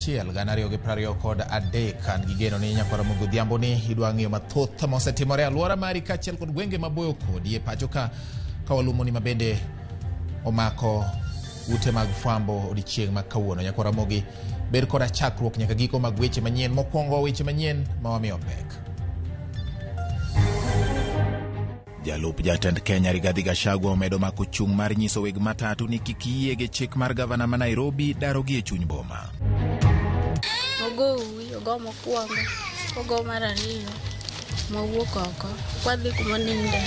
achiel gana ariyo gi 23 kan gigeno ni nyakwara Godhiambo ni idwa ng'iyo mathoth mosetimore alwora mari kaachiel kod gwenge maboyo kodi e pacho ka walumo ni mabende omako ute mag fwambo odiochieng' ma kawuono. Nyakwara Mogi ber koda chakruok nyaka giko mag weche manyien. Mokwongo weche manyien ma wamiyo pek. Jalup jatend Kenya Rigathi Gachagua omedo mako chung' mar nyiso weg matatu ni kik yie gi chik mar gavana ma Nairobi daro gi e chuny boma. Ogo mokwongo, ogo mar ariyo, mowuok oko, kwadhi kuma ninde,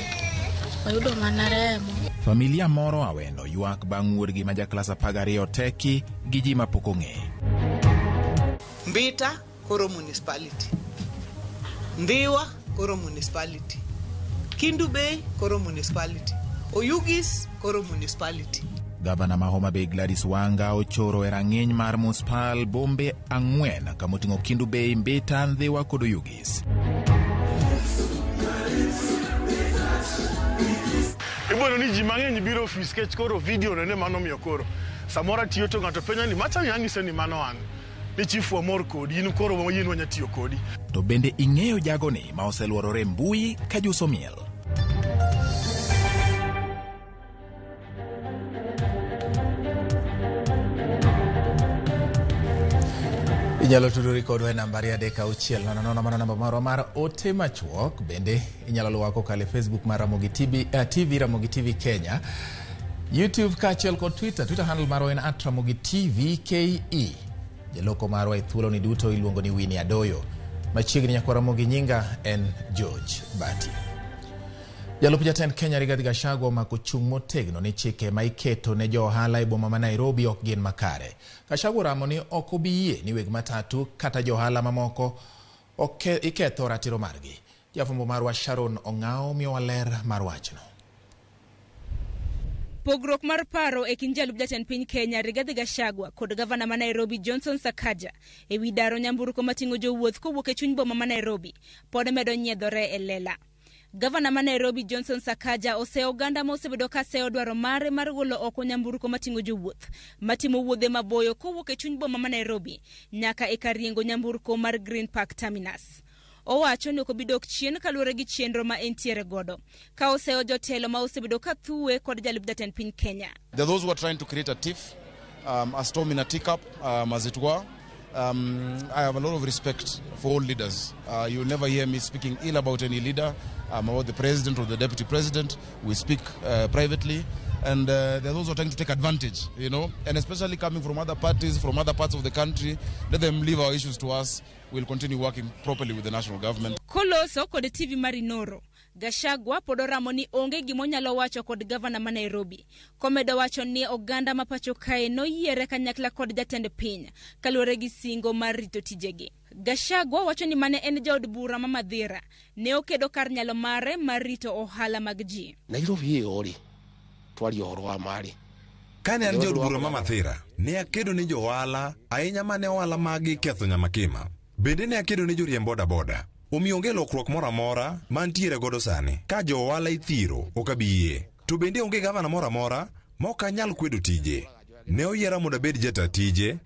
oyudo mana remo. Familia moro awendo ywak bang' wuodgi ma jaklas 12 teki gi ji mapok ong'eyo. Mbita koro municipality, Ndiwa koro municipality, Kindu Bay koro municipality, Oyugis koro municipality. Gavana ma Homa Bay Gladys Wanga ochoro e rang'iny mar municipal bombe 4 kamoting'o Kindu Bay, Mbita, Ndiwa kod Oyugis. Ibono ni ji mang'eny biro ofis kech koro video nene mano miyo koro samora tiyo to ng'ato penya ni macha nyang'ise ni mano an ni chifu wa mor kodi in koro mo yin wanya tiyo kodi. To bende ing'eyo jago ni ma oseluorore mbui ka juso miel. Inyalo tudori kodwa e namba 306 mana namba marwa mar ote machuok. Bende inyalo luwa kokalo e Facebook mar RAMOGI TV, RAMOGI TV Kenya, YouTube kaachiel kod Twitter handle marwa en @RAMOGI TV KE. Jaloko marwa e thuolo ni duto iluongo ni Winnie Adoyo. Machiegni nyakwara Mogi nyinga en George Bati. Jalup jatend Kenya Rigathi Gachagua omako chung' motegno ni chike ma iketo ne jo ohala e boma ma Nairobi ok gin makare. Gachagua ramo ni ok obi yie ni weg matatu kata jo ohala mamoko iketho ratiro margi. Jafwambo marwa Sharon Ong'ao miyowa ler mar wachno. Pogruok mar paro e kind jalup jatend piny Kenya Rigathi Gachagua kod gavana ma Nairobi Johnson Sakaja e wi daro nyamburko mating'o jowuoth kowuok e chuny boma ma Nairobi pod medo nyiedhore e lela. Gavana ma Nairobi Johnson Sakaja oseo oganda ma osebedo ka seo dwaro mare mar golo oko nyamburko mating'o jowuoth matimo wuodhe maboyo kowuok e chuny boma ma Nairobi nyaka e kar riengo nyamburko mar Green Park Terminus. Owacho ni ok obidok chien kaluwore gi chenro ma entiere godo ka oseo jotelo ma osebedo ka thuwe kod jalup jatend piny Kenya. There are those who are trying to create a tiff, a storm in a teacup, as it were. I have a lot of respect for all leaders. You'll never hear me speaking ill about any leader, about the president or the deputy president. We speak privately. And there are those who are trying to take advantage, you know, and especially coming from other parties, from other parts of the country. Let them leave our issues to us. We'll continue working properly with the national government. Koloso kod TV Marinoro, Gachagua podo ramo ni onge gimonyalo wacho kod gavana ma Nairobi. Komedo wacho ni oganda ma pacho kae no yiere kanyakla kod jatend piny kaluwore gi singo mar rito tijegi. Gachagua wacho ni mane en jaod bura ma Madhira ne okedo kar nyalo mare mar rito ohala mag ji. Nairobi ori twali oro wa mari. Kane an jaod bura ma Madhira ne akedo ni jo ohala ahinya mane ohala magi ketho nyamakima. Bende ne akedo ni joriemb boda. Omiyo onge lokruok moro amora mantiere godo sani. Ka jo ohala ithiro ok abiye. To bende onge gavana moro amora ma ok anyal kwedo tije. Ne oyiera mondo abed jata tije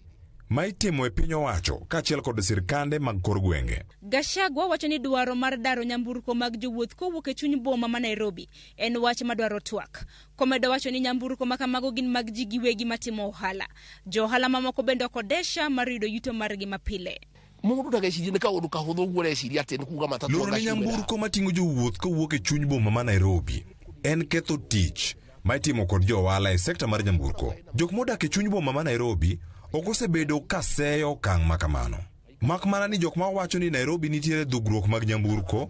ma itimo e piny owacho kaachiel kod sirkande mag kor gwenge. Gachagua wacho ni dwaro mar daro nyamburko mag jowuoth kowuok e chuny boma ma Nairobi en wach madwaro twak. Komedo wacho ni nyamburko ma kamago gin mag ji giwegi matimo ohala. Jo ohala mamoko bende kodesha mar yudo yuto margi mapile. Mungu tutageshije ka oduka hodho gwore shiri atende kuga matatu loro ni nyamburko mating'o jowuoth kowuok e chuny boma ma Nairobi en ketho tich ma itimo kod jo ohala e sekta mar nyamburko. Jok modak e chuny boma ma Nairobi ok osebedo kaseyo okang' makamano. Mak mana ni jok ma wacho ni Nairobi nitiere dhugruok mag nyamburko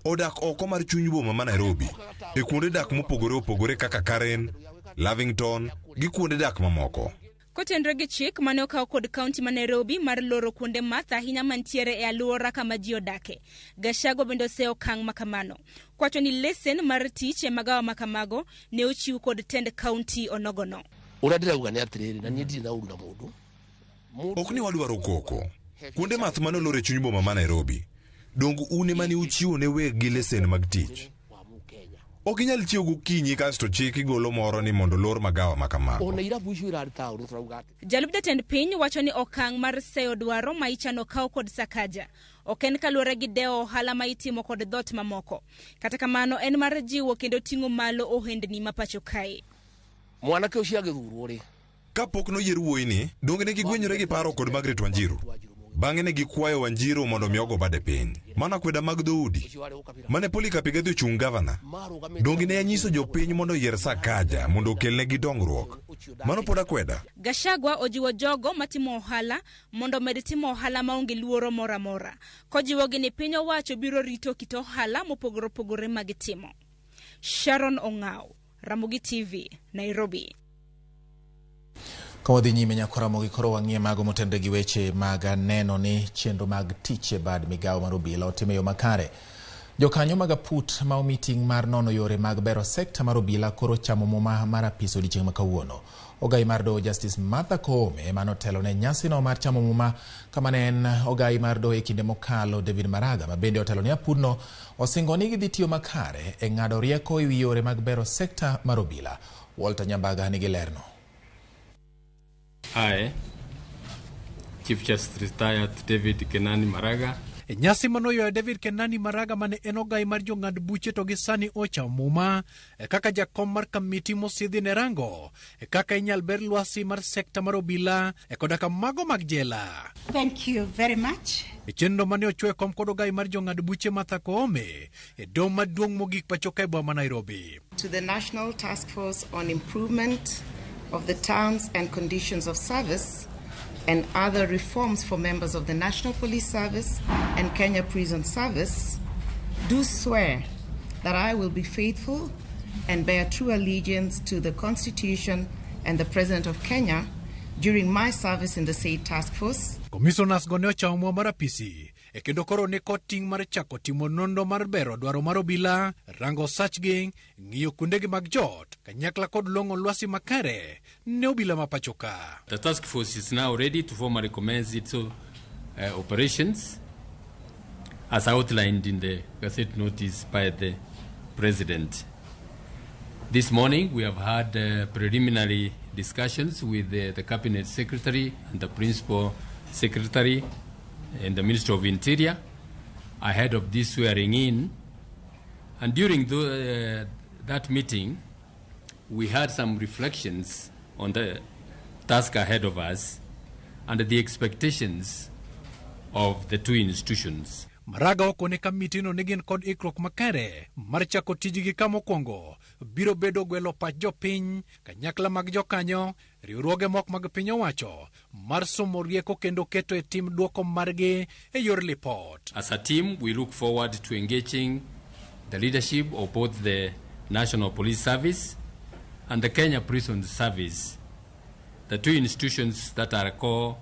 odak oko mar chuny boma ma Nairobi e kuonde dak mopogore opogore kaka Karen, Lavington gi kuonde dak mamoko. Kotenre gi chik mane okaw kod kaunti ma Nairobi mar loro kuonde math ahinya mantiere e alwora kama ji odake. Gachagua bende oseo okang' makamano. Kwacho ni lesen mar tich e magawa makamago ne ochiw kod tend kaunti onogono. Uradira ugani atiriri na nyidi na uru na mudu. Ok ni wadwaro koko. Kuonde math mane olore chuny boma ma Nairobi. Dongu une mani uchiwo ne weg gi lesen mag tich. Ok inyal chiew gokinyi kasto chik igolo moro ni mondo lor magawa makamago. Jalup jatend piny wacho ni okang' mar seyo dwaro ma ichano kaw kod Sakaja ok en kaluwore gi dewo ohala ma itimo kod dhot mamoko. Kata kamano en mar jiwo kendo ting'o malo ohendni ma pacho kae. Mwanake osiage dhurore. Kapok noyier wuoyi ni, donge ne gigwenyore gi paro kod Margaret Wanjiru. Bang'e ne gikwayo Wanjiru mondo mi ogo bade piny. Mana kweda mag dhoudi. Mane Polycarp Igatho chung gavana. Donge ne anyiso jopiny mondo yier Sakaja mondo okelnegi dongruok. Mano pod akweda. Gachagua ojiwo jogo matimo ohala mondo med timo ohala maonge luoro moro amora. Kojiwogi ni piny owacho biro rito kit ohala mopogore opogore mag timo. Sharon Ong'aw, Ramogi TV, Nairobi. Kawadhi nyime nyako Ramogi koro wang'iye mago motende gi weche mag neno ni chenro mag tich e bad migawo mar obila otime yo makare. Jokanyo mag aput ma meeting mar nono yore mag bero sekta mar obila koro chamo muma mar apis odiochieng' ma kawuono. Ogai mar doho Justice Martha Koome manotelo ne nyasi no mar chamo muma kama ne en ogai mar doho e kinde mokalo David Maraga ma bende otelo ne apudno osingo ni gidhi tiyo makare e ng'ado rieko ewi yore mag bero sekta mar obila. Walter Nyambaga nigi lerno. I, Chief Justice Retired David Kenani Maraga. Nyasi manoyo David Kenani Maraga mane en ogai mar jong'ad buche to gi sani ocha muma kaka jakom mar kamiti mosidhi ne rango kaka inyal ber lwasi mar sekta mar obila koda kamago mag jela. Thank you very much. Chenro mane ochwe kom kod ogai mar jong'ad buche Martha Koome dom maduong' mogik pacho kae boma Nairobi. To the National Task Force on Improvement of the Terms and Conditions of Service and other reforms for members of the National Police Service and Kenya Prison Service, do swear that I will be faithful and bear true allegiance to the Constitution and the President of Kenya during my service in the said task force. Commissioners go ne ochamo mar apisi kendo koro ne koting mar chako timo nondo mar bero dwaro mar obila, rango sachgi, ng'iyo kundegi mag jot, kanyakla kod longo lwasi makare ne obila mapachoka. The task force is now ready to formally commence its operations as outlined in the Gazette notice by the President. This morning we have had preliminary discussions with the Cabinet Secretary and the Principal Secretary in the Ministry of Interior ahead of this swearing in, and during that meeting we had some reflections on the task ahead of us and the expectations of the two institutions. Maraga okone kamiti no negin kod ikrok makare mar chako tijigi kama mokwongo biro bedo gwelo pach jopiny kanyakla mag jokanyo riwruoge mok mag piny owacho mar somo rieko kendo keto e tim duoko margi e yor report. As a team, we look forward to engaging the leadership of both the National Police Service and the Kenya Prison Service, the two institutions that are core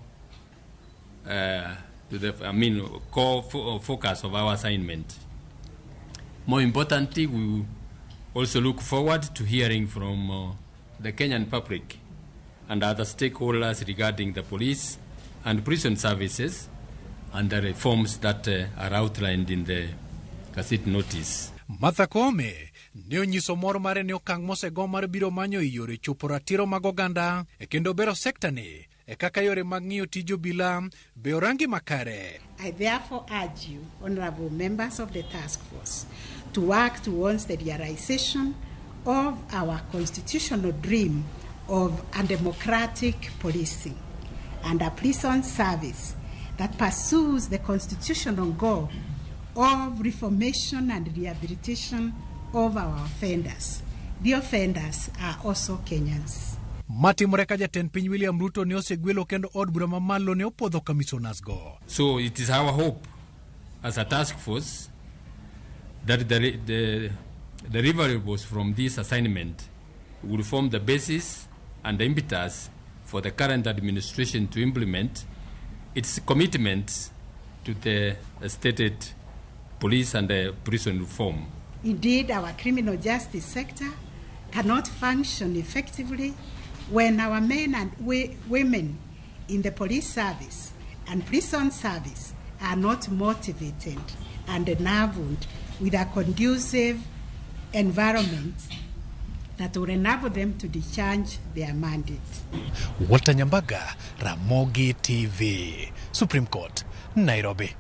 focus of our assignment. More importantly, we also look forward to hearing from the Kenyan public and other stakeholders regarding the police and prison services and the reforms that are outlined in the Gazette notice. Martha Koome ne onyiso mor mare ne okang' mosego mar biro manyo yore chopo ratiro mag oganda kendo bero sekta ni kaka yore mag ng'iyo tij obila be orangi makare. I therefore urge you, honorable members of the task force, to work towards the realization of our constitutional dream of a democratic policing and a prison service that pursues the constitutional goal of reformation and rehabilitation of our offenders. The offenders are also Kenyans. Matimore ka jatend piny William Ruto ne osegwelo kendo od bura mamalo ne opodho commissioners go. So it is our hope as a task force that the deliverables from this assignment will form the basis and the impetus for the current administration to implement its commitment to the stated police and the prison reform. Indeed, our criminal justice sector cannot function effectively when our men and women in the police service and prison service are not motivated and enabled with a conducive environment that will enable them to discharge their mandate. Walter Nyambaga, Ramogi TV, Supreme Court, Nairobi.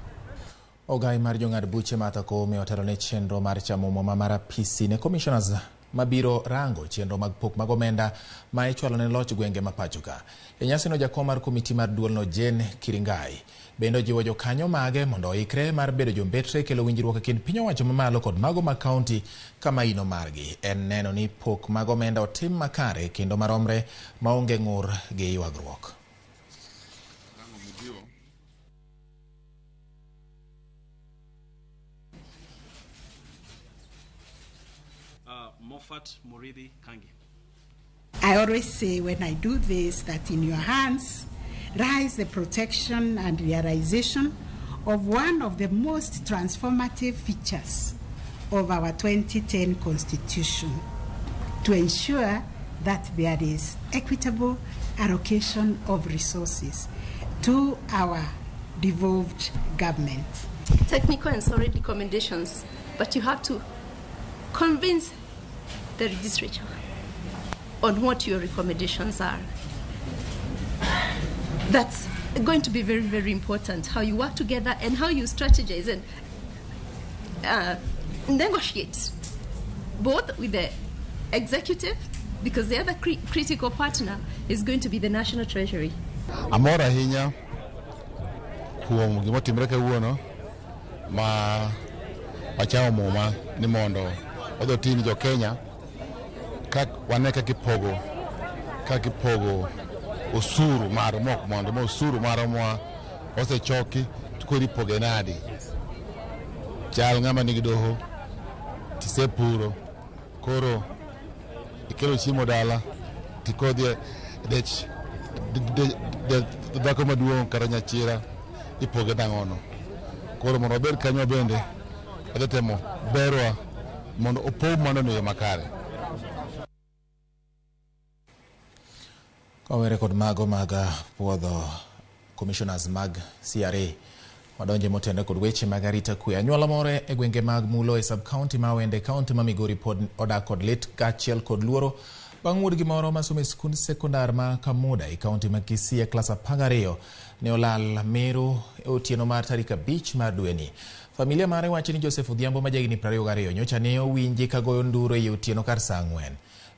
Ogai mar jong'ad buche Martha Koome otelo ne chenro mar chamo muma mar apisi ne commissioners mabiro rango chenro mag pok mag omenda ma ichwalo ne loch gwenge ma pachoka. E nyasino jakom mar komiti mar duolno Jane Kiringai bende jiwo jokanyo mage mondo oikre mar bedo jombetre kelo winjruok e kind piny owacho mamalo kod mago mag kaunti kama ino margi en neno ni pok mag omenda otim makare kendo maromre maonge ng'ur gi ywagruok. I always say when I do this that in your hands lies the protection and realization of one of the most transformative features of our 2010 Constitution to ensure that there is equitable allocation of resources to our devolved government. Technical and solid recommendations, but you have to convince the legislature on what your recommendations are. That's going to be very, very important, how you work together and how you strategize and negotiate, both with the executive, because the other critical partner is going to be the National Treasury. Amora hinya kuom gima timre kawuono ma wachao muma ni mondo odo tin jo Kenya kak waneka kipogo osuru mar mok mondo mo osuru mar mwa osechoki tukori pogenadi chal ngama nigi doho tisepuro koro ikelo chimo dala tikodie dech dhako maduong' kata nyachira ipoge dang'ono koro mondo obed kanyo bende adetemo berwa mondo opog mano no makare. Kawere kod mago mag puodho commissioners mag CRA madonje motende kod weche mag arita kwe. Anyuola more e gwenge mag Mulo e sub-county ma Wende county ma Migori pod odak kod lit kaachiel kod luoro bang' wuodgi moro masomo e skund sekondar ma Kamuda e county ma Kisii e klas 12 ne olal Meru e otieno mar tarik 5 mar dweni. Familia mare wacho ni Joseph Odhiambo ma jahigni 22 nyocha ne owinji ka goyo nduro e otieno kar saa 4.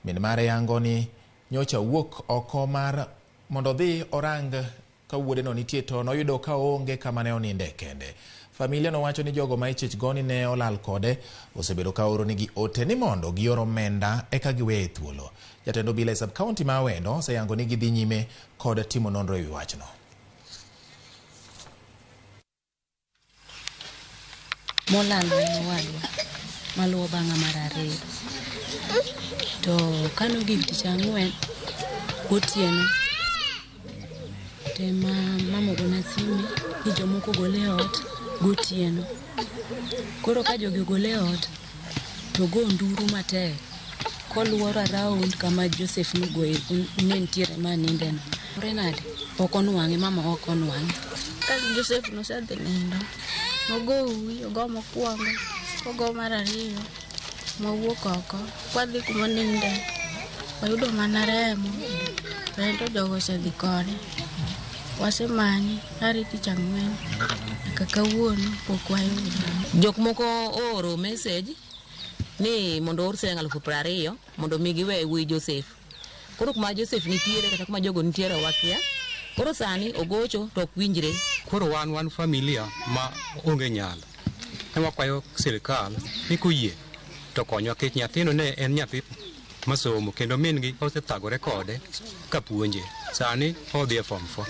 Min mare yango ni nyocha wuok oko mar mondo dhi orang ka wuode no nitie to noyudo ka onge kama ne oninde kende. Familia no wacho ni jogo ma ichich goni ne olal kode osebedo ka oro nigi ote ni mondo gioro omenda eka giweye thuolo. Jatend obila e sub-county ma Wendo oseyango ni gidhi nyime kod timo nonro e wi wachno. Molalo wadwa maluwo bang'a mar 2 to kano gik tich ang'wen gotieno tema mama gona sime ni jomoko gole ot gotieno. Koro ka jogi gole ot to go nduru matek koluoro around kama Joseph nogoe ne ntiere maninde no. Renade okonwang'e mama okonwang'e ka Joseph nosedhi nindo nogo uwi ogo mokwongo ogo mar 2 mawuok oko kwadhi kuma ninde wayudo mana remo rendo jogo osedhi kode wasemanyi hari tich ang'wen nyaka kawuono pok wayudo. Jok moko oro message ni mondo or siling 20,000 mondo mi giwe wi Joseph. Koro kuma Joseph nitiere kata kuma jogo nitiere wakia. Koro sani ogocho to ok winjre. Koro wan familia ma onge nyalo ema kwayo sirikal ni koyie to konyo kech nyathino ne en nyathi masomo kendo min gi osethagore kode ka puonje sani odhi e form 4.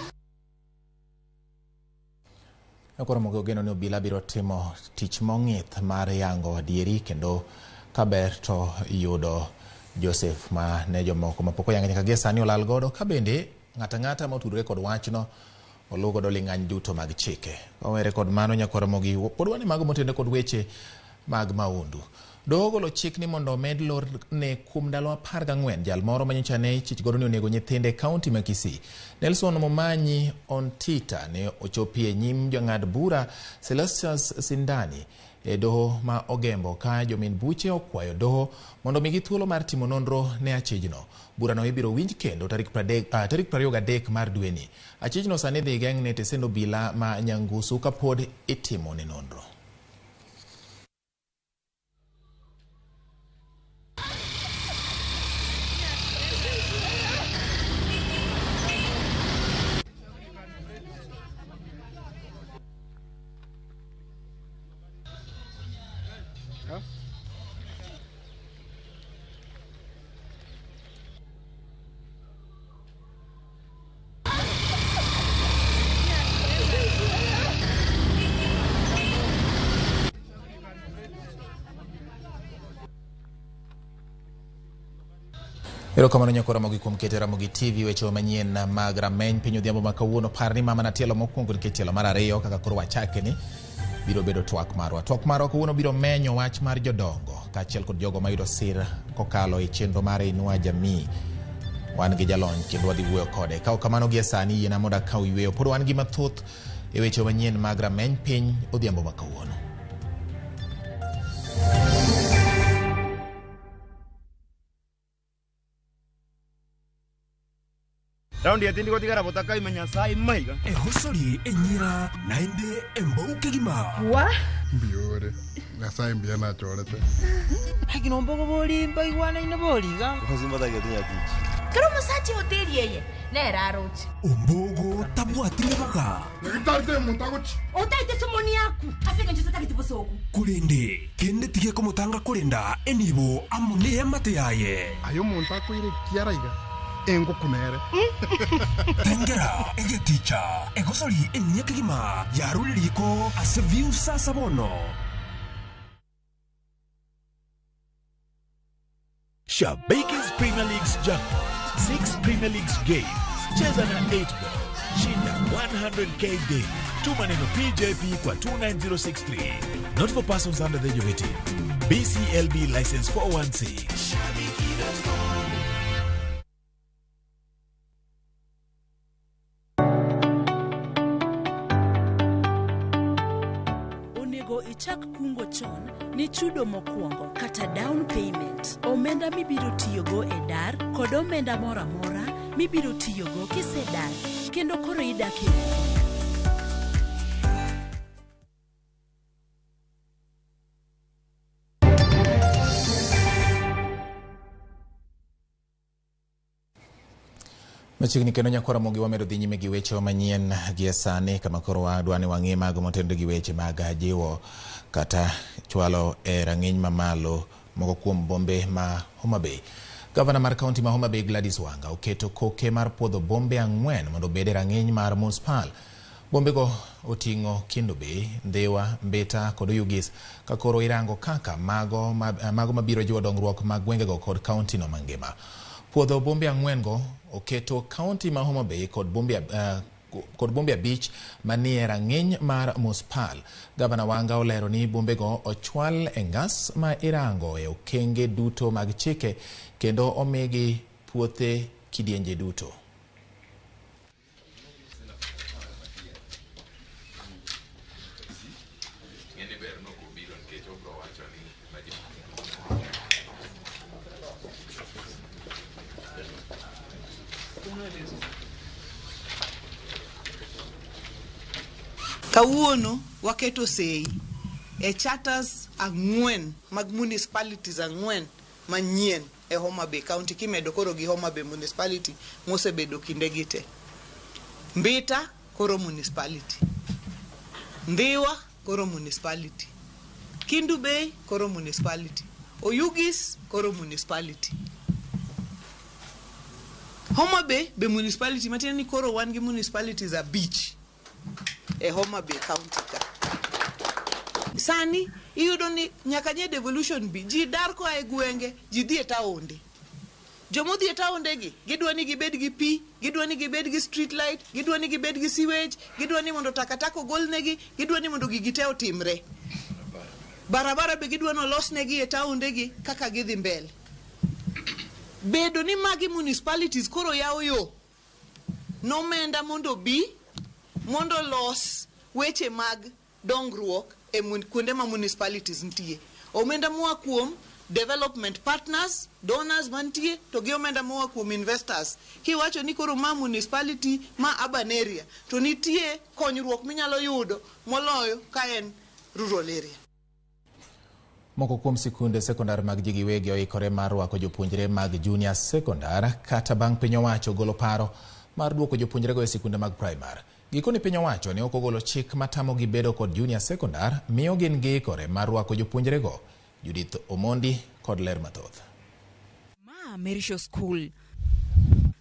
Koro mogo geno ni obila biro timo tich mong'ith mar yango adieri kendo kaber to yudo Joseph ma ne jomoko mapok oyango nyaka gie sani olal godo ka bende ng'ata motudore kod wachno olugo do ling'any duto mag chike. Kawere kod mano nyakoro mogi pod wane mago motende kod weche mag maundu. Doho ogolo chik ni mondo med lor ne kuom ndalo 14 jal moro manyicha ne chich godo ni onego nyithinde kaunti ma Kisii. Nelson Momanyi Ontita ne ochopie nyim jang'ad bura Celestius Sindani e doho ma Ogembo ka jomin buche okwayo doho mondo migi thuolo mar timo nonro ne achijno. Burano ibiro winj kendo tarik 23 mar dweni. Achijno sani dhi geng' ne tesendo bila ma Nyangusu kapod itimo ne nonro. Erokamano nyako Ramogi kuom keto Ramogi TV weche manyien mag rameny piny odhiambo ma kawuono. Par ni mama na tielo mokwongo nikech tielo mar ariyo kaka koro wachake ni biro bedo twak marwa. Twak marwa kawuono biro menyo wach mar jodongo kaachiel kod jogo mayudo sir kokalo e chenro mar Inua Jamii. Wan gi jalony kendo wadhi wuoyo kode. Ka kamano gie sani yiena mondo akaw yweyo. Pod wan gi mathoth e weche manyien mag rameny piny odhiambo ma kawuono. Raundi ya tindi kotika rabotaka imenyasai maiga. Hosori enyira naende embauke gima. Wa? Biore. Nasai mbia na chorete. Haki nomboko boli mbai wana ina boli ga. Kuzimba da getinya tichi. Karo masachi hoteli yeye. Ne raroti. Ombogo tabu atile baka. Ngitarte mutagochi. Otaite somoni yaku. Asenge njosata kitibosoku. Kulende. Kende tige komutanga kulenda enibo amune yamate yaye. Ayo muntako ire kiaraiga. Engo kunere. Tengera ege ticha. Egosori enyeke gima. Yarule liko aseviu sasa bono. Shabake's Premier League's jackpot. 6 Premier League's games. Cheza na 8 ball. Shinda 100k day. Tuma neno PJP kwa 29063. Not for persons under the age of 18. BCLB license 416. Ichak kungo chon ni chudo mokwongo kata down payment. Omenda mibiro tiyogo e dar kod omenda mora mora mibiro tiyogo kisedar kendo koro idake. Machiegni kendo nyako Ramogi wamedo dhi nyime gi weche manyien gi sani kama koro wadwani wang'e mago motendo gi weche mag jiwo kata chwalo e rang'iny mamalo moko kuom bombe ma Homa Bay. Gavana mar kaunti ma Homa Bay Gladys Wanga oketo koke mar puodho bombe 4 mondo obed e rang'iny mar municipal. Bombego oting'o Kindu Bay, Ndhiwa, Mbita kod Oyugis ka koro irango kaka mago mabiro jiwo dongruok mag gwengego kod kaunti no mangima. Puodho bombe 4 go oketo kaunti ma Homa Bay kod bombe 5 manie rang'iny mar municipal. Gavana Wanga olero ni bombego ochwal e ngas ma irango e okenge duto mag chike kendo omigi puothe kidienje duto. Kawuono waketo sei e charters 4 mag municipalities 4 manyien e Homa Bay County kimedo koro gi Homa Bay municipality mosebedo kinde gite. Mbita koro municipality. Ndhiwa koro municipality. Kindu Bay koro municipality. Oyugis koro municipality. Homa Bay be municipality matiende ni koro wan gi municipalities a beach e Homa Bay County ka. Sani iyudo ni nyaka nye devolution bi ji dar ko ai gwenge ji dhi e taonde. Jomo dhi e taonde gi gidwa ni gibed gi pi, gidwa ni gibed gi street light, gidwa ni gibed gi sewage, gidwa ni mondo takataka ogol negi, gidwa ni mondo gigite otimre. barabara be gidwano losnegi e taondegi kaka gidhi mbele. Bedo ni magi municipalities koro yawo yo nomenda mondo bi mondo los weche mag dongruok e kuonde ma municipalities ntie. Omenda moa kuom development partners, donors mantie, to gi omenda moa kuom investors. Kiwacho ni koro ma municipality ma urban area to nitie konyruok minyalo yudo moloyo ka en rural area. Moko kuom sikunde sekondar mag ji giwegi oikore mar rwako jopuonjre mag junior sekondar kata bang' piny owacho golo paro mar duoko jopuonjrego e sikunde mag primar. Gikoni piny owacho ne ok ogolo chik matamo gi bedo kod junior sekondar miyo gin giikore mar rwako jopuonjrego. Judith Omondi kod ler mathoth. Ma Merisho School.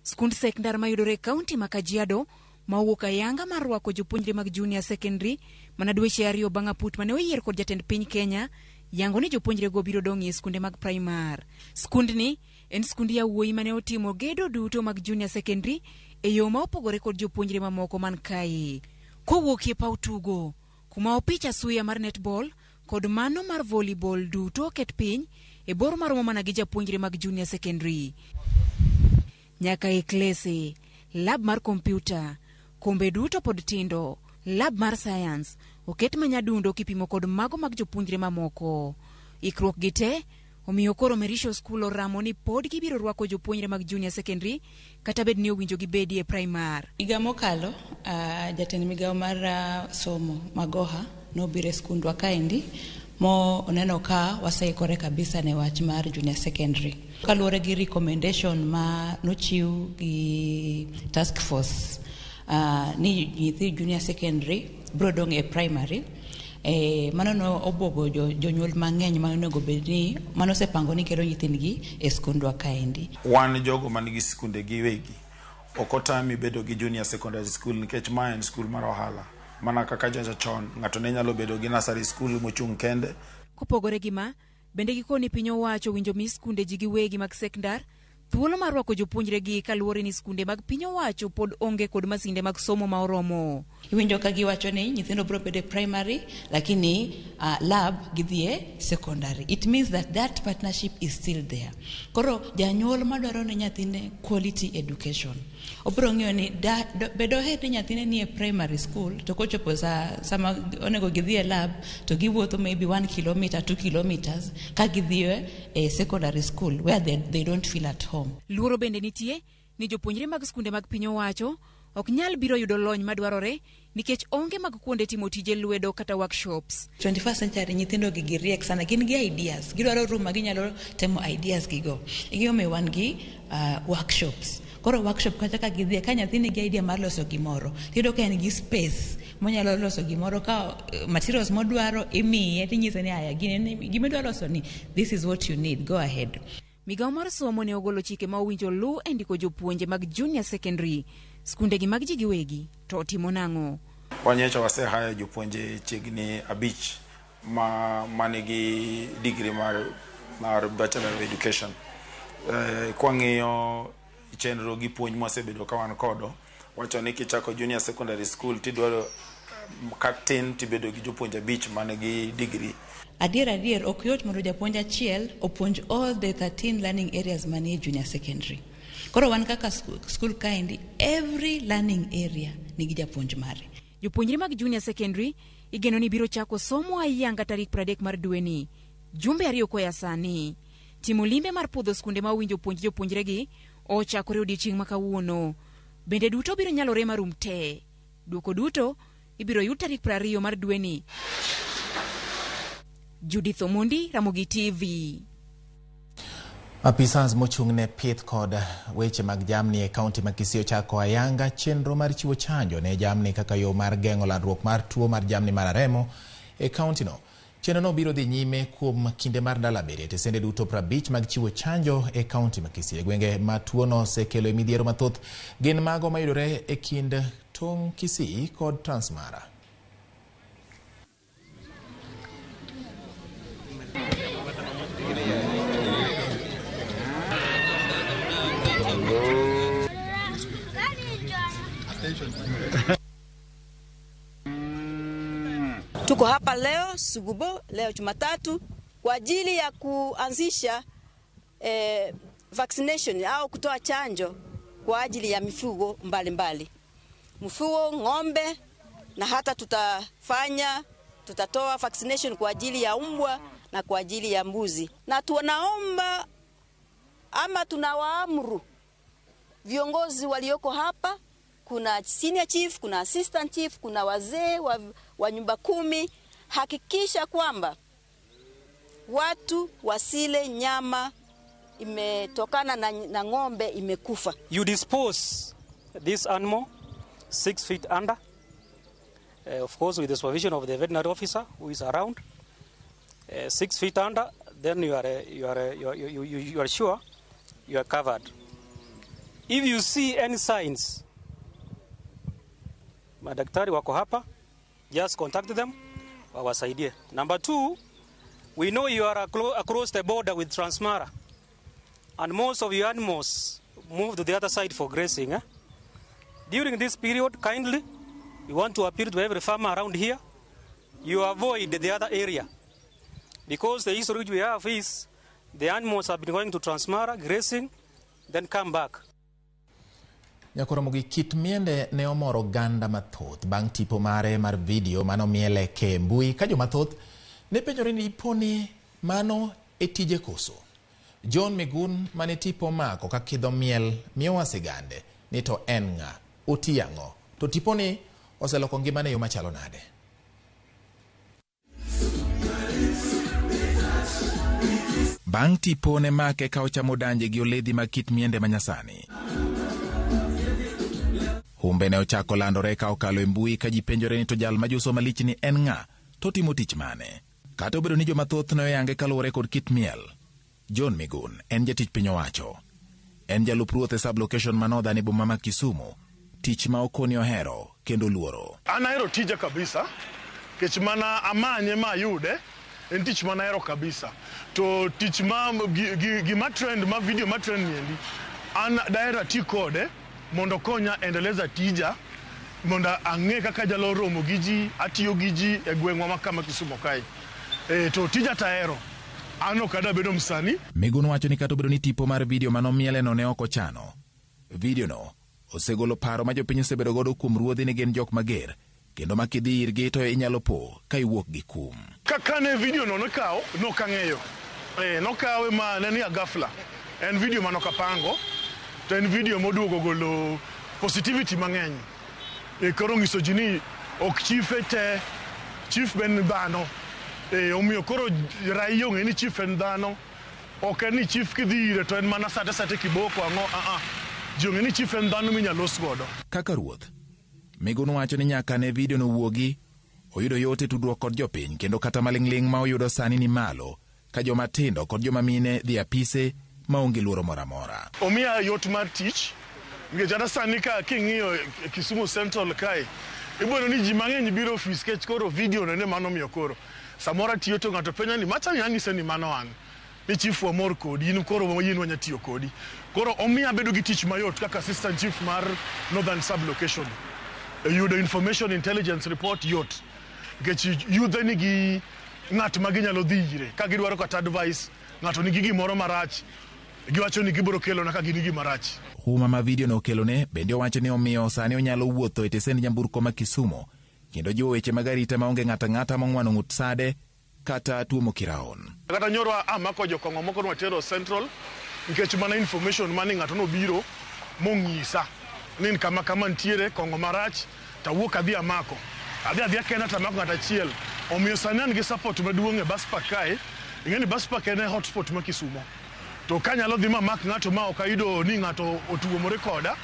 Skund sekondar mayudore e kaunti ma Kajiado mawuok ayanga mar rwako jopuonjre mag junior secondary mana dweche 2 bang' aput mane oyier kod jatend piny Kenya yango ni jopuonjrego biro dong' e skunde mag primar. Skundni en skund yawuoyi mane otimo gedo duto mag junior secondary e yo ma opogore kod jopuonjre mamoko man kae. Kowuok e paw tugo kuma opicha suya mar netball kod mano mar volleyball duto ket piny e bor maromo mana gi japuonjre mag junior secondary. Nyaka e klese, lab mar kompyuta, kombe duto pod tindo, lab mar science oket manyadundo kipimo kod mago mag jopuonjre mamoko. Ikruok gite omiyo koro Merisho School oramo ni pod gibiro rwako jopuonjre mag junior secondary kata bed ni owinjo gibedi e primar. Higa mokalo jatend migawo mar somo Magoha nobiro e skundwa kaendi mo oneno ka waseikore kabisa ne wach mar junior secondary. Kaluwore gi recommendation ma nochiw gi task force ni nyithi junior secondary bro dong e primary, mano no obogo jonyuol mang'eny ma onego bed ni mano sepango ni kero nyithindgi e skundwa kaendi. Wan jogo manigi skunde giwegi okotami bedo gi junior secondary school nikech ma en skul mar ohala. Mana kaka jachon ng'ato ne nyalo bedo gi nursery school mochung' kende. Kopogore gi ma, bende gikoni piny owacho winjo mi skunde ji giwegi mag sekondar thuolo mar rwako jopuonjre gi kaluwore ni skunde mag piny owacho pod onge kod masinde mag somo ma oromo. Iwinjo ka giwacho ni nyithindo bro bedo primary lakini lab gidhie secondary. It means that partnership is still there. Koro janyuol madwaro ne nyathine quality education obro ng'iyo ni bedo heri nyathine ni e primary school to kochopo sama onego gidhie lab to giwuotho maybe 1 kilometer 2 kilometers ka gidhie e secondary school where they don't feel at home. Luoro bende nitie ni jopuonjre mag skunde mag piny owacho ok nyal biro yudo lony madwarore nikech onge mag kuonde timo tije lwedo kata workshops. 21st century nyithindo gi riek sana, gin gi ideas, gidwaro room ma ginyalo temo ideas gigo. Igome wan gi workshops. Koro workshop kata ka gidhie ka nyathini gi idea mar loso gimoro, tido ka en gi space monyalo loso gimoro ka materials modwaro imiye tinyise ni aya gimedwa loso ni this is what you need, go ahead. Migawo mar somo ne ogolo chike ma owinjo lu e ndiko jopuonje mag junior secondary. Skunde gi mag ji giwegi to timo nang'o? Wanyecha wasehaya jopuonje chiegni 5 manigi degree mar bachelor of education. Kwang'iyo chenro gi puonj mosebedo ka wan kodo, wacho ni kichako junior secondary school tidwaro katin tibedo gi jopuonje 5 manigi degree. Adier ok yot mondo japuonj achiel opuonj all the 13 learning areas manie junior secondary. Koro wan kaka school kaendi every learning area nigi japuonj mare. Jopuonjre mag junior secondary igeno ni biro chako somo ayanga tarik 30 mar dwe ni. Jumbe 2 koya sani. Timo limbe mar puodho skunde ma owinjo puonj jopuonjre gi ochakore odiochieng' ma kawuono. Bende duto biro nyalore marum te. Duoko duto ibiro yud tarik 20 mar dwe ni. Judith Omondi, Ramogi TV. Apisas mochung'ne pith kod weche mag jamni e kaunti ma Kisii ochako ayanga chenro mar chiwo chanjo ne jamni kaka yo mar geng'o landruok mar tuo mar jamni mar remo e kaunti no. Chenro no biro dhi nyime kuom kinde mar ndalo 7 e tesende duto 50 mag chiwo chanjo e kaunti ma Kisii. Gwenge ma tuo no osekelo midhiero mathoth gin mago mayudore e kind tong' Kisii kod Transmara. Tuko hapa leo Sugubo, leo Jumatatu, kwa ajili ya kuanzisha vaccination au kutoa chanjo kwa ajili ya mifugo mbalimbali. Mifugo, ng'ombe, na hata tutatoa vaccination kwa ajili ya mbwa na kwa ajili ya mbuzi. Na tunaomba ama tunawaamuru viongozi walioko hapa, kuna senior chief, kuna assistant chief, kuna wazee wa nyumba 10, hakikisha kwamba watu wasile nyama imetokana na ng'ombe imekufa. You dispose this animal 6 feet under, of course with the supervision of the veterinary officer who is around, 6 feet under, then you are sure you are covered. If you see any signs, madaktari wako hapa, just contact them, wawasaidie. Number 2, we know you are across the border with Transmara, and most of your animals move to the other side for grazing. During this period, kindly, we want to appeal to every farmer around here, you avoid the other area. Because the history which we have is, the animals have been going to Transmara, grazing, then come back. Nyakoromogi kit miende ne omoro ganda mathoth bang' tipo mare mar video mano miele ke mbui ka jo mathoth ne penjore ni iponi mano e tije koso. John Migun mane tipo mako ka kidho miel miyowa sigande ni to en ng'a otiang'o to tiponi oseloko ngimane yo machalo nade. Bang' tipo ne make ka ochamo danje gi oledhi mag kit miende manyasani. Humbe ne ochako landore ka okalo e mbui ka ji penjore ni to jal majuso malich ni en ng'a to timo tich mane. Kata obedo ni jo mathoth ne oyange kaluwore kod kit miel, John Migun en jatich piny owacho. En jalup ruoth e sublocation manodha e boma ma Kisumu, tich ma okoni ohero kendo luoro. An ahero tija kabisa, kech mana amanye ma yude, en tich mana ahero kabisa. To tich ma gima trend, ma video ma trend niendi, an daera ti kode, mondo konya endeleza tija, mondo ang'e kaka jalo romo gi ji, atiyo gi ji e gweng'wa ma kama Kisumu kae. To tija tahero. Ano kada bedo msani. Migun wacho ni kata obedo ni tipo mar video mano miele no ne ok ochano. Video no osegolo paro ma jopiny osebedo godo kuom ruodhi ni gin jok mager, kendo makidhi irgi to inyalo po ka iwuok gi kum. Kaka ne video no nokawo, nokang'eyo. Nokawe ma ne ni agafla. En video manokapango. To en video moduogo golo positivity mang'eny. Koro ng'iso ji ni ok chife te, chief ben dhano. Omiyo koro rai ong'e ni chief en dhano. Ok en ni chief kidhi ire to en mana sate kiboko ang'o. Ji ong'e ni chief en dhano minyalos godo. Kaka ruoth, Migun wacho ni nyaka ne video no wuogi, oyudo yote tudruok kod jopiny, kendo kata maling'ling ma oyudo sani ni malo, ka joma tindo kod joma mine dhi apise maonge luoro mora mora. Omiya yot mar tich, nikech jana sani ka king'iyo Kisumu Central kae, ibono ni ji mang'eny biro ofis kech koro video no ne mano miyo koro. Samora tiyo to ng'ato penya ni macha nyang'ise ni mano an. Ni chief wa mor kodi, in koro yin wanya tiyo kodi. Koro omiya bedo gi tich mayot kaka assistant chief mar Northern Sublocation. Yudo information intelligence report yot. Nikech yudhe ni gi ng'at ma ginyalo dhi ire. Ka gidwaro kata advice, ng'ato nigi gimoro marach, giwacho ni gibiro kelo na ka gin gi marach. Huma ma video no kelone bende owacho ni omiyo sani onyalo wuotho e tesend nyamburko ma Kisumu, kendo jiwo weche mag arita maonge ng'ata mong'wano ng'ut sade kata tuomo kiraon. Kata nyoro amako jokong'o moko nwatero Central, nikech mana information mani ng'ato no biro mong'isa ni kama ntiere kong'o marach, tawuok adhi amako. Adhi kena tamako ng'at achiel. Omiyo sani an gi support maduong' e bus park kae. Ing'eni bus park en hotspot ma Kisumu. To kanyalo dhi mamak ng'ato ma ok ayudo ni ng'ato otuomore koda,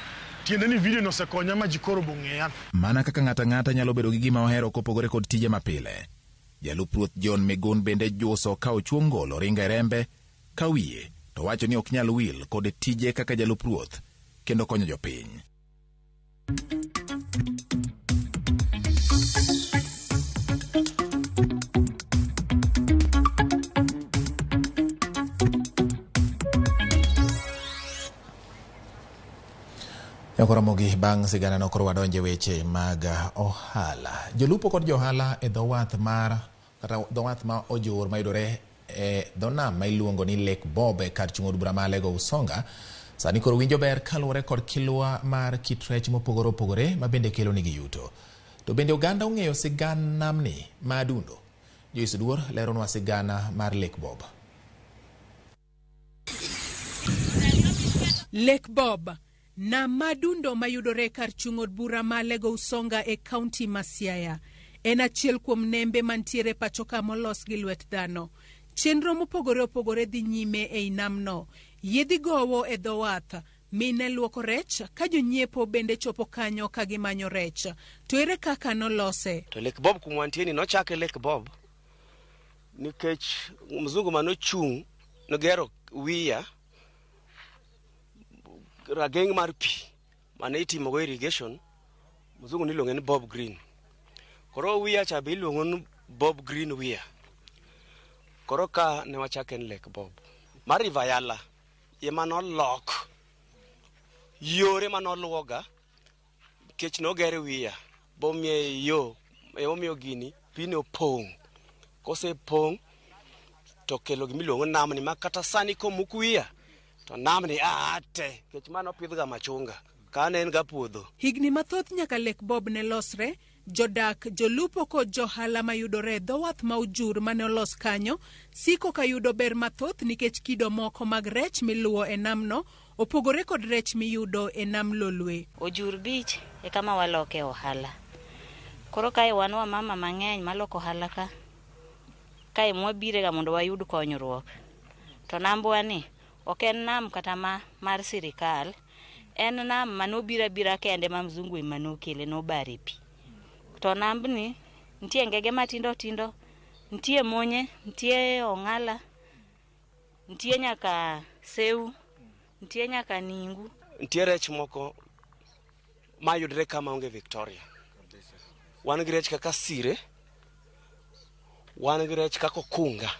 tiende ni video no sekonya ma ji koro bong'eya. Mana kaka ng'ata nyalo bedo gi gima ohero kopogore kod tije mapile. Jalup ruoth John Migun bende juso ka ochuong ngolo ringa rembe ka wiye, to wacho ni ok nyal wil kod tije kaka jalup ruoth kendo konyo jopiny. Ramogi bang' sigana no koro wadonje weche mag ohala. Jolupo kod johala e dho wath ma ojur mayudore e dho nam ma iluongo ni Lake Bob e kar chung' od bura ma Lego Usonga sani koro winjo ber kaluwore kod kilwa mar kit rech mopogore opogore ma bende kelo nigi yuto. To bende oganda ong'eyo sigana namni ma adundo. Joyce Duor leronwa sigana mar Lake Bob. Lake Bob, nam madundo mayudore kar chung' od bura ma Lego Usonga e kaunti ma Siaya. En achiel kuom nembe mantiere pacho ka molos gi lwet dhano. Chenro mopogore opogore dhi nyime e namno. Yedhi gowo e dho wath, mine luoko rech, ka jonyiepo bende chopo kanyo ka gimanyo rech. To ere kaka nolose? To Lake Bob kumwantie ni nochake Lake Bob nikech mzungu manochung' nogero wiya rageng' mar pi mane itimo go irrigation, mzungu niluongo ni Bob Green. Koro wiya cha be iluongo ni Bob Green wiya. Koro ka ne wachake ni Lake Bob. Mar River Yala ema nolok yore manoluoga kech nogere wiya bomie yo emomiyo gini pino pong. Kose pong to kelo gimiluongo namni ma kata sani komuk wiya to namni ate kech mano pidhga machunga kane en ga puodho. Higni mathoth nyaka Lake Bob ne losre, jodak, jolupo kod johala mayudore dho wath ma ojur mane olos kanyo siko ka yudo ber mathoth nikech kido moko mag rech miluwo e namno opogore kod rech miyudo e nam Lolwe. Ojur beach e kama waloke ohala. Koro kae wan wa mama mang'eny maloko ohala ka. Kae mwabire ga mondo wayud konyruok. To nambwa ni ok en nam kata mar sirikal, en nam manobira kende ma mzungu emanokele nobare pi. To nambni nitie ngege matindo tindo, nitie monye, nitie ong'ala, nitie nyaka seu, nitie nyaka ningu. Nitie rech moko mayudre kama onge Victoria. Wan gi rech kaka sire, wan gi rech kaka okunga,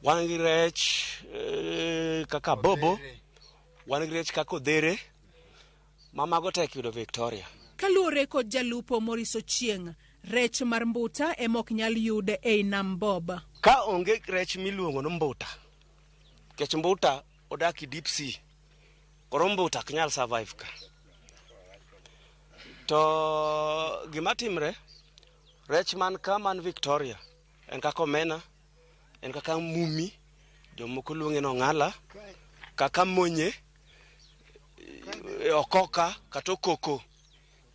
wan gi rech kaka bobo, wan gi rech kaka odhere, mamago tek yudo Victoria. Kaluwore kod jalupo Moriso Chieng', rech mar mbuta emok nyal yude e nam Bob. Ka onge rech miluongo ni mbuta, kech mbuta odaki deep sea, koro mbuta ok nyal survive ka. To gima timre, rech man ka man Victoria, en kaka omena, en kaka mumi, jomoko luonge no ng'ala, kaka monye, okoka, kata okoko.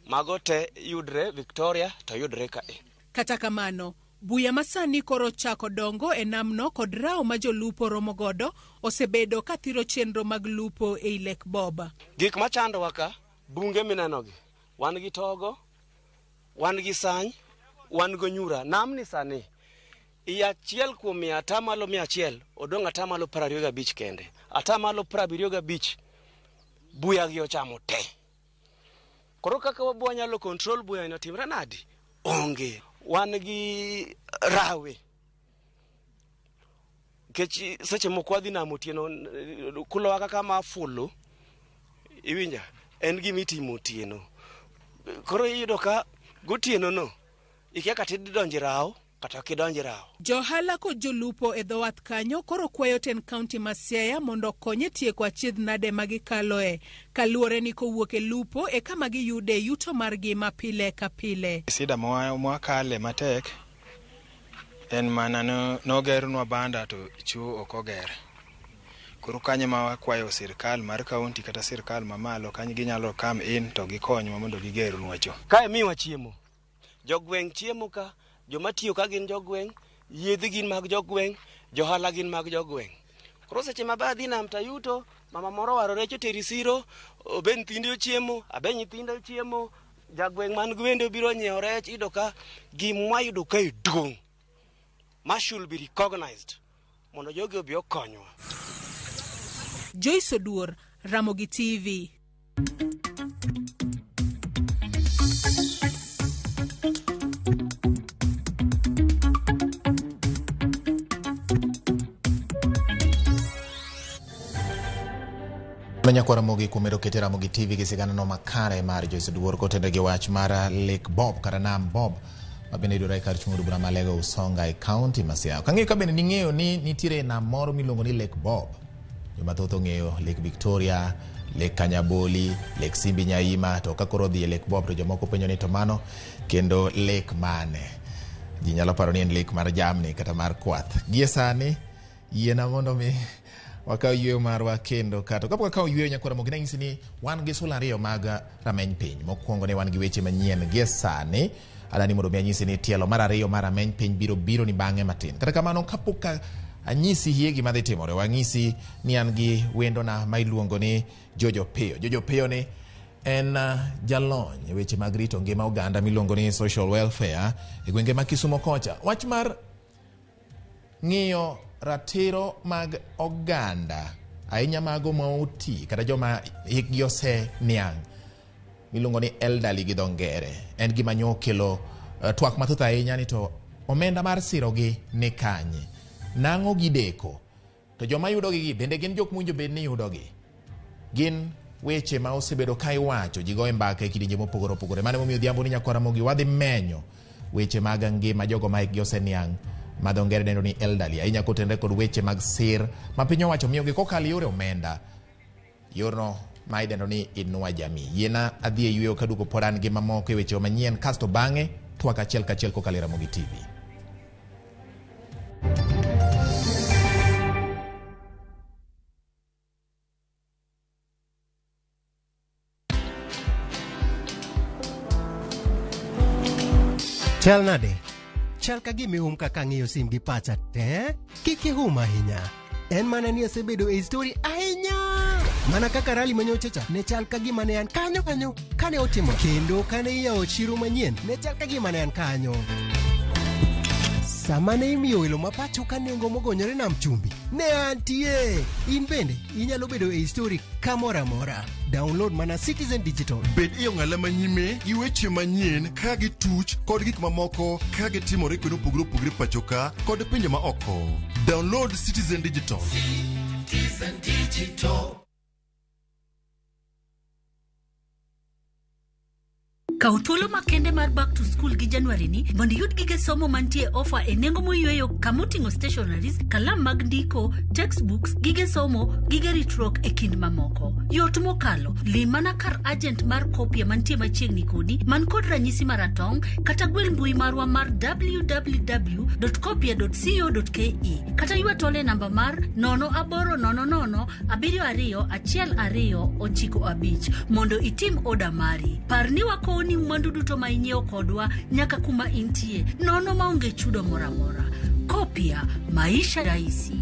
Mago te yudre Victoria to yudre kae. Kata kamano, buya masani koro chako dongo e namno kod rao ma jolupo romo godo osebedo kathiro chenro mag lupo e Lake Bob. Gik machando waka, bunge minenogi, wan gi togo, wan gi sany, wan go nyura. Namni sani, iya achiel kuom 100% odong' 25 kende. 75 buya gi ochamo te. Koro kaka wanyalo control buya ino timre nadi? Onge. Wan gi rawe. Kechi seche moko wadhi namo otieno kulowa kaka mafulo. Iwinja, en gimitimo otieno. Koro iyudo ka gotieno no, ikia kata idonji rao, kata kidonji rao. Johala kod jolupo e dho wath kanyo koro kwayo ten kaunti ma Siaya mondo konye tieko achiedh nade magikaloe kaluwore ni kowuok e lupo e kama giyude yuto margi ma pile ka pile. Sida mwakale matek en mana nogernwa banda to chuo ok oger. Koro kanyo ma wakwayo sirkal mar kaunti kata sirkal mamalo kanyo ginyalo come in to gikonywa mondo gigernwa cho. Kae miwa chiemo. Jogweng' chiemo ka, joma tiyo ka gin jogweng', yedhi gin mag jogweng', johala gin mag jogweng'. Koro seche mabadhi nam tayuto, mama moro waro rech oteri siro, obe nyithinde ochiemo, abe nyithinde ochiemo, jagweng' man gwende obiro nyiewo rech, ido ka gimwa yudo ka duong'. Ma should be recognized. Mondo jogi obi okonywa. Joyce Duor, Ramogi TV. Manyakwara Ramogi kumero kete Ramogi TV gisigana no makare mar Joyce Duor kotende gi wach mara Lake Bob kata nam Bob mabende yudore kar chungudu bura malego Usonga e county Masiaya. Kang'eyo ka bende ning'eyo ni nitiere nam moro miluongo ni Lake Bob. Joma thoth ong'eyo Lake Victoria, Lake Kanyaboli, Lake Simbi Nyaima, to ka koro dhi e Lake Bob to jomoko penjo ni to mano kendo lake mane. Ji nyalo paro ni en lake mar jamni kata mar kwath. Gie sani yiena mondo mi wakao yweyo marwa kendo kato kapok wakao yweyo Nyakwara Ramogi nanyisi ni wan gi sula ariyo mag rameny piny. Mokwongo ne wan gi weche manyien gie sani adani mondo mi anyisi ni tielo mar ariyo mar rameny piny biro ni bang'e matin. Kata kamano kapok anyisi hie gima dhi timore, wang'isi ni an gi wendona ma iluongo ni Jojo Peyo. Jojo Peyo ni en jalony e weche mag rito ngima oganda miluongo ni social welfare e gwenge ma Kisumo kocha. Wach mar ng'iyo ratiro mag oganda ahinya mago ma oti kata joma hikgi ose niang' miluongo ni elderly gi dho ngere en gima nyo kelo twak mathoth ahinya ni to omenda mar sirogi ni kanye, nang'o gideko, to joma yudogi bende gin jok mwinjo bed ni yudogi. Gin weche ma osebedo ka iwacho ji goe mbaka e kidienje mopogore opogore. Mane momiyo odhiambo ni Nyakwara Ramogi wadhi menyo weche mag ngima jogo ma hikgi ose niang' ma dho ngere dendo ni elderly ahinya kotenre kod weche mag sir ma piny owacho miyogi kokalo yore omenda, yorno ma idendo ni Inua Jamii. Yiena adhi e yweyo kaduogo pod an gi mamoko e weche manyien kasto bang'e twak achiel kachiel kokalo e Ramogi TV. Chal nade? Chal ka gimi kaka ng'iyo sim gi pacha te? Kiki ahinya. En mana ni asebedo e story ahinya. Mana kaka rally manyochacha ne chal ka gima ne an kanyo kane otimo. Kendo kane iyawo chiro manyien ne chal ka gima ne an kanyo. Sama ne imiyo welo mapacho ka nengo mogonyore nam chumbi ne antie. In bende inyalo bedo e story kamora mora. Download mana Citizen Digital. Bed iyo ng'ala manyime gi weche manyien ka gi tuch kod gik mamoko ka gi timore kendo opogore pachoka kod pinje ma oko. Download Citizen Digital. Citizen Digital. Kaw thuolo makende mar back to school gi January ni mondo yud gige somo mantie offer e nengo moyweyo kamoting'o stationaries, kalam mag ndiko, textbooks, gige somo, gige ritruok e kind mamoko. Yot mokalo, limana kar agent mar kopia mantie machiegni kodi man kod ranyisi maratong' kata gwel mbui marwa mar www.kopia.co.ke kata ywa tole namba mar 0800721295 mondo itim oda mari. Parni wakoni mwandu duto ma inyiewo kodwa nyaka kuma intie, nono maonge chudo moramora. Kopia, maisha rahisi.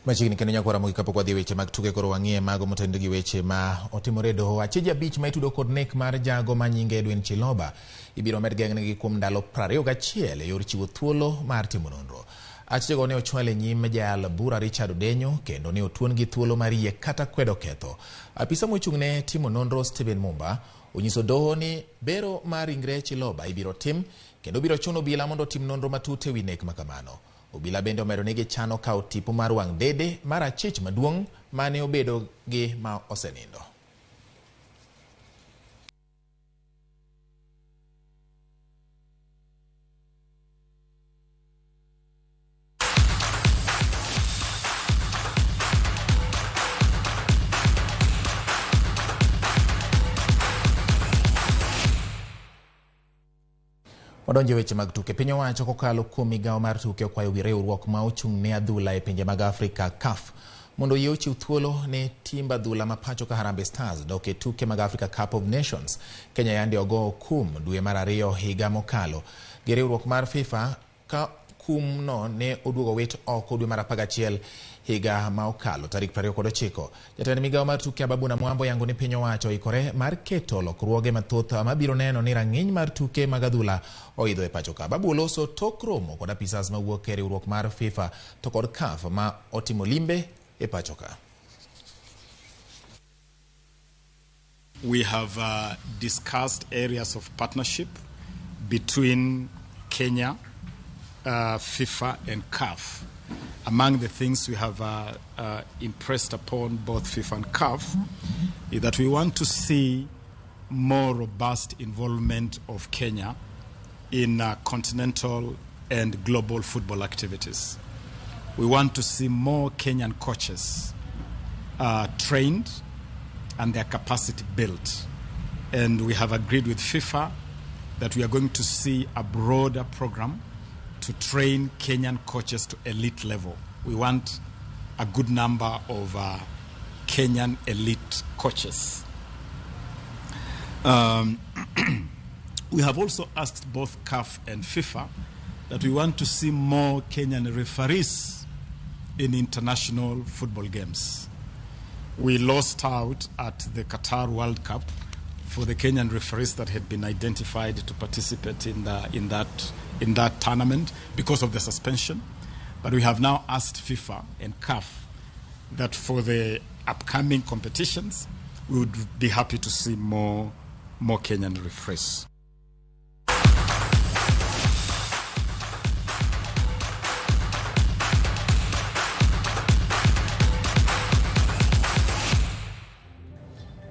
Machiegni kendo Nyakwara Ramogi kapok wadhi weche mag tuke koro wang'ie mago motend gi weche ma otimore doho. Achije abich ma itudo kod nek mar jago ma nyinge Edwin Chiloba ibiro med geng'negi kuom ndalo 21 e yor chiwo thuolo mar timo nonro. Achijego ne ochwal e nyim jal bura Richard Odenyo kendo ne otuon gi thuolo mar yie kata kwedo ketho. Apisa mochung' ne timo nonro Stephen Mumba onyiso doho ni bero mar ringre Chiloba ibiro tim kendo biro chuno obila mondo tim nonro matut e wi nek makamano. Obila bende omedo ni gichano kawo tipo mar wang' dede mar achich maduong' mane obedo gi ma osenindo. Wadonjo weche mag tuke. Piny owacho kokalo kuom migawo mar tuke okwayo riwruok ma ochung' ne adhula e pinje mag Afrika CAF mondo yie ochiw thuolo ne timb adhula ma pacho ka Harambee Stars dok e tuke mag Africa Cup of Nations. Kenya yande ogo kum dwe mar 2 higa mokalo gi riwruok mar FIFA ka kum no ne oduogo wit oko dwe mar 11 higa ma okalo tarik 29. Jatend migawo mar tuke Ababuna Mwambo yango ni piny owacho ikore mar keto lokruoge mathoth mabiro neno ni rang'iny mar tuke mag adhula oidho e pacho ka. Babu oloso tok romo kod apisas mawuok e riwruok mar FIFA to kod CAF ma otimo limbe e pacho ka. We have discussed areas of partnership between Kenya FIFA and CAF. Among the things we have impressed upon both FIFA and CAF is that we want to see more robust involvement of Kenya in continental and global football activities. We want to see more Kenyan coaches trained and their capacity built. And we have agreed with FIFA that we are going to see a broader program to train Kenyan coaches to elite level. We want a good number of Kenyan elite coaches. We have also asked both CAF and FIFA that we want to see more Kenyan referees in international football games. We lost out at the Qatar World Cup for the Kenyan referees that had been identified to participate in that tournament because of the suspension. But we have now asked FIFA and CAF that for the upcoming competitions, we would be happy to see more Kenyan referees.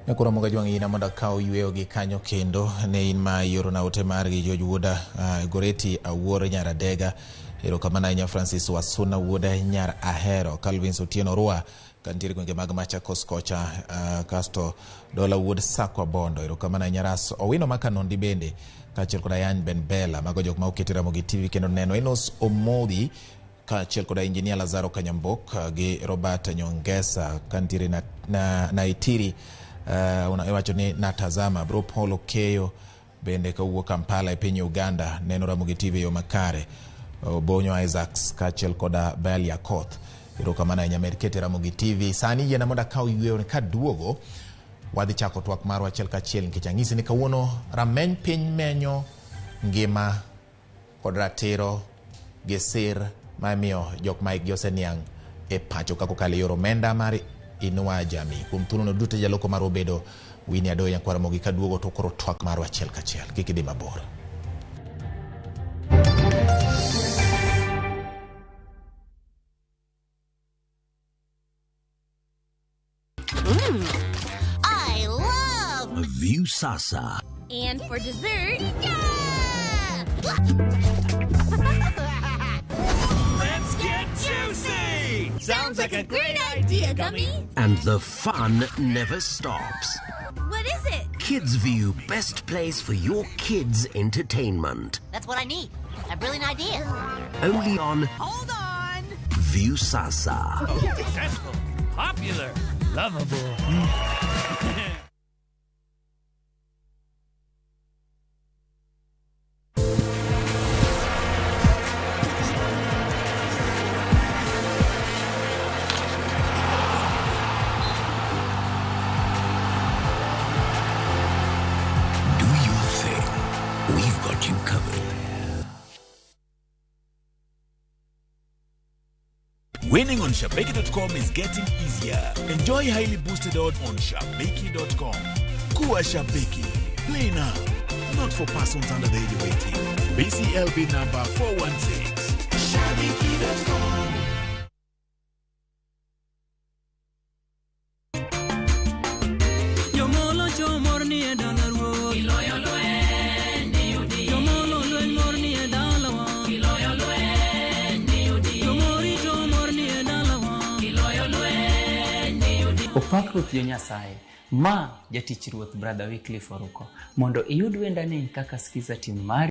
Nakura moga jwangi ina moda kao yueo gi kanyo kendo ne in ma yoro na ote margi George Woda Goreti awuore nyara dega ero kamana inya Francis Wasuna Woda nyara ahero Calvin Sotieno Rua kantiri kwenge mag Machakos kocha Casto Dola Wood Sakwa Bondo ero kamana inya ras owino makanondi bende kachel koda Yan Ben Bella mago jok ma uketi Ramogi TV kendo neno Enos Omodi kachel koda Engineer Lazaro Kanyambok gi Robert Nyongesa kantiri na itiri unaewacho ni natazama bro Paulo Keyo bende kauwo Kampala ipinyi Uganda neno Ramogi TV yo makare Bonyo Isaacs kachel koda Bel Yakoth iroka mana nyamerikete Ramogi TV sani yena moda kao yueo ni kaduogo wadhi chako tuwak marwa chel kachel nkechangisi ni kawuono rameny piny menyo ngima kod ratiro gesir maimio jok maik jose niang e pacho kako kale yoro menda mari inua jami kumtunu no dute jaloko maro bedo wini ado ya kwa Ramogi kaduogo tokoro twak marwa chel kachel kikidi mabora. I love View Sasa. And for dessert, yeah! Let's get juicy! Sounds like a great idea, Gummy. And the fun never stops. What is it? Kids View, best place for your kids' entertainment. That's what I need. A brilliant idea. Only on Hold on. View Sasa. Successful, popular, lovable. We've got you covered. Winning on Shabeki.com is getting easier. Enjoy highly boosted odds on Shabeki.com. Kuwa Shabeki. Play now. Not for persons under the age of 18. BCLB number 416. Shabeki.com. Opak Ruoth Nyasaye, ma jatich Ruoth Brother Wycliffe Oruko, mondo iyud wendane kaka skiza tim mari